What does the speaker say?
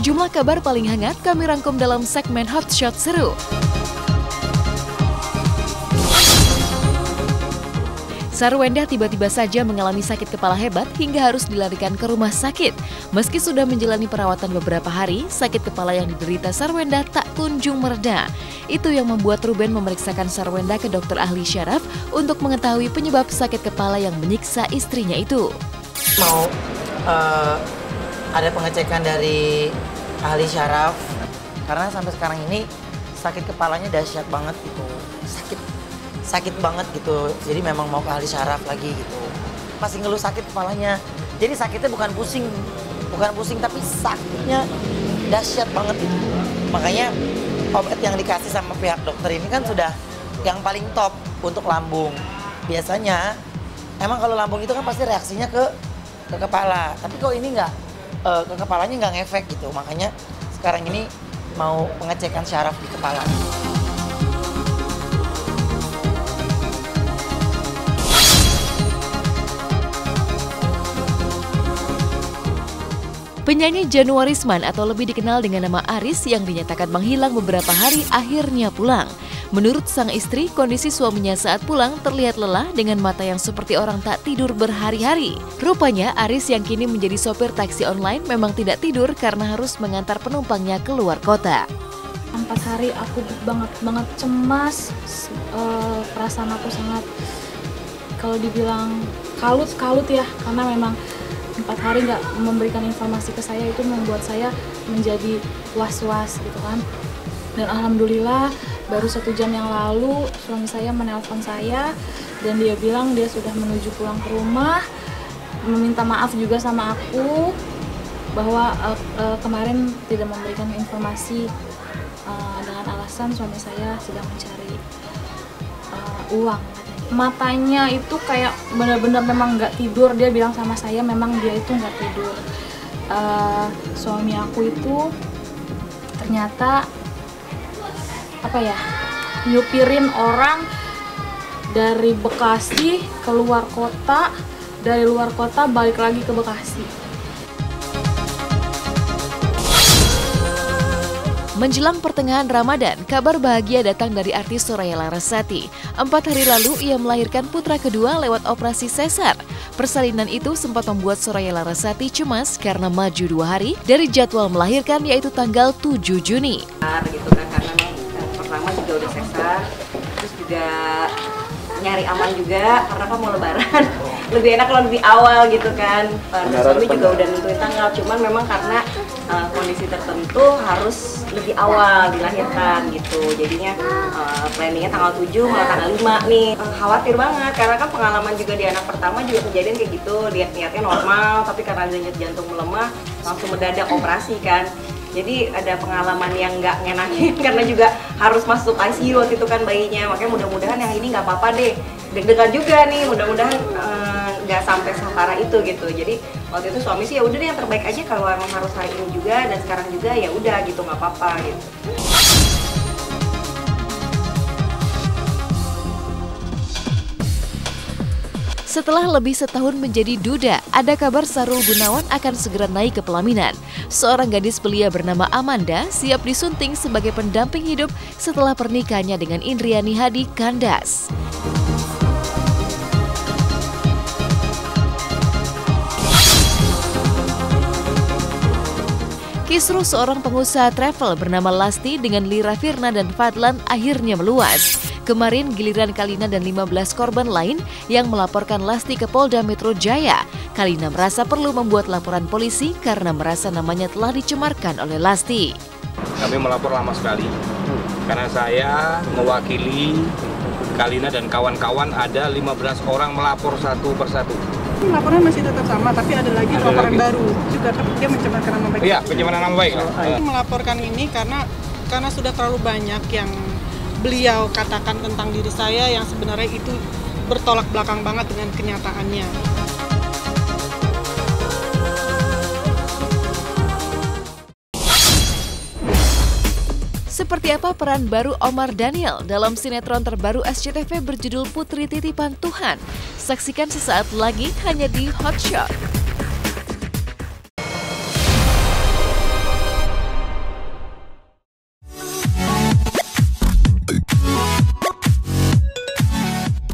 Sejumlah kabar paling hangat kami rangkum dalam segmen Hot Shot Seru. Sarwenda tiba-tiba saja mengalami sakit kepala hebat hingga harus dilarikan ke rumah sakit. Meski sudah menjalani perawatan beberapa hari, sakit kepala yang diderita Sarwenda tak kunjung mereda. Itu yang membuat Ruben memeriksakan Sarwenda ke dokter ahli syaraf untuk mengetahui penyebab sakit kepala yang menyiksa istrinya itu. Mau ada pengecekan dari ahli syaraf karena sampai sekarang ini sakit kepalanya dahsyat banget gitu, sakit banget gitu, jadi memang mau ke ahli syaraf lagi gitu. Masih ngeluh sakit kepalanya, jadi sakitnya bukan pusing tapi sakitnya dahsyat banget gitu. Makanya obat yang dikasih sama pihak dokter ini kan sudah yang paling top untuk lambung. Biasanya emang kalau lambung itu kan pasti reaksinya ke kepala, tapi kok ini nggak, ke kepalanya nggak ngefek gitu. Makanya sekarang ini mau pengecekan syaraf di kepala. Penyanyi Januarisman atau lebih dikenal dengan nama Aris yang dinyatakan menghilang beberapa hari akhirnya pulang. Menurut sang istri, kondisi suaminya saat pulang terlihat lelah dengan mata yang seperti orang tak tidur berhari-hari. Rupanya Aris yang kini menjadi sopir taksi online memang tidak tidur karena harus mengantar penumpangnya keluar kota. 4 hari aku banget cemas, perasaan aku sangat, kalau dibilang kalut ya, karena memang 4 hari nggak memberikan informasi ke saya itu membuat saya menjadi was-was gitu kan. Dan alhamdulillah baru 1 jam yang lalu suami saya menelpon saya dan dia bilang dia sudah menuju pulang ke rumah, meminta maaf juga sama aku bahwa kemarin tidak memberikan informasi dengan alasan suami saya sedang mencari uang. Matanya itu kayak benar-benar memang nggak tidur. Dia bilang sama saya memang dia itu nggak tidur. Suami aku itu ternyata nyupirin orang dari Bekasi ke luar kota, dari luar kota balik lagi ke Bekasi. Menjelang pertengahan Ramadan, kabar bahagia datang dari artis Soraya Larasati. 4 hari lalu ia melahirkan putra kedua lewat operasi sesar. Persalinan itu sempat membuat Soraya Larasati cemas karena maju 2 hari dari jadwal melahirkan, yaitu tanggal 7 Juni. Gitu kan, karena pertama juga udah sesar, terus juga nyari aman juga karena kan mau lebaran. Lebih enak kalau lebih awal gitu kan. Suami juga udah nentuin tanggal, cuman memang karena kondisi tertentu harus lebih awal dilahirkan gitu. Jadinya planningnya tanggal 7 malah tanggal 5 nih. Khawatir banget karena kan pengalaman juga di anak pertama juga kejadian kayak gitu. Niatnya normal tapi karena denyut jantung melemah langsung mendadak operasi kan. Jadi ada pengalaman yang nggak ngenakin karena juga harus masuk ICU waktu itu kan bayinya. Makanya mudah-mudahan yang ini nggak apa-apa deh. Deg-degan juga nih, mudah-mudahan nggak sampai separah itu gitu. Jadi waktu itu suami sih ya udah deh yang terbaik aja, kalau emang harus hari ini juga dan sekarang juga ya udah gitu, nggak apa-apa gitu. Setelah lebih setahun menjadi duda, ada kabar Sahrul Gunawan akan segera naik ke pelaminan. Seorang gadis belia bernama Amanda siap disunting sebagai pendamping hidup setelah pernikahannya dengan Indriani Hadi kandas. Kisruh seorang pengusaha travel bernama Lasti dengan Lira Firna dan Fadlan akhirnya meluas. Kemarin giliran Kalina dan 15 korban lain yang melaporkan Lasti ke Polda Metro Jaya. Kalina merasa perlu membuat laporan polisi karena merasa namanya telah dicemarkan oleh Lasti. Kami melapor lama sekali karena saya mewakili Kalina dan kawan-kawan, ada 15 orang melapor satu persatu. Laporan masih tetap sama, tapi ada lagi laporan baru juga, dia mencemarkan nama baik. Iya, pencemaran nama baik. Melaporkan ini karena sudah terlalu banyak yang beliau katakan tentang diri saya yang sebenarnya itu bertolak belakang banget dengan kenyataannya. Seperti apa peran baru Omar Daniel dalam sinetron terbaru SCTV berjudul Putri Titipan Tuhan? Saksikan sesaat lagi hanya di Hot Shot.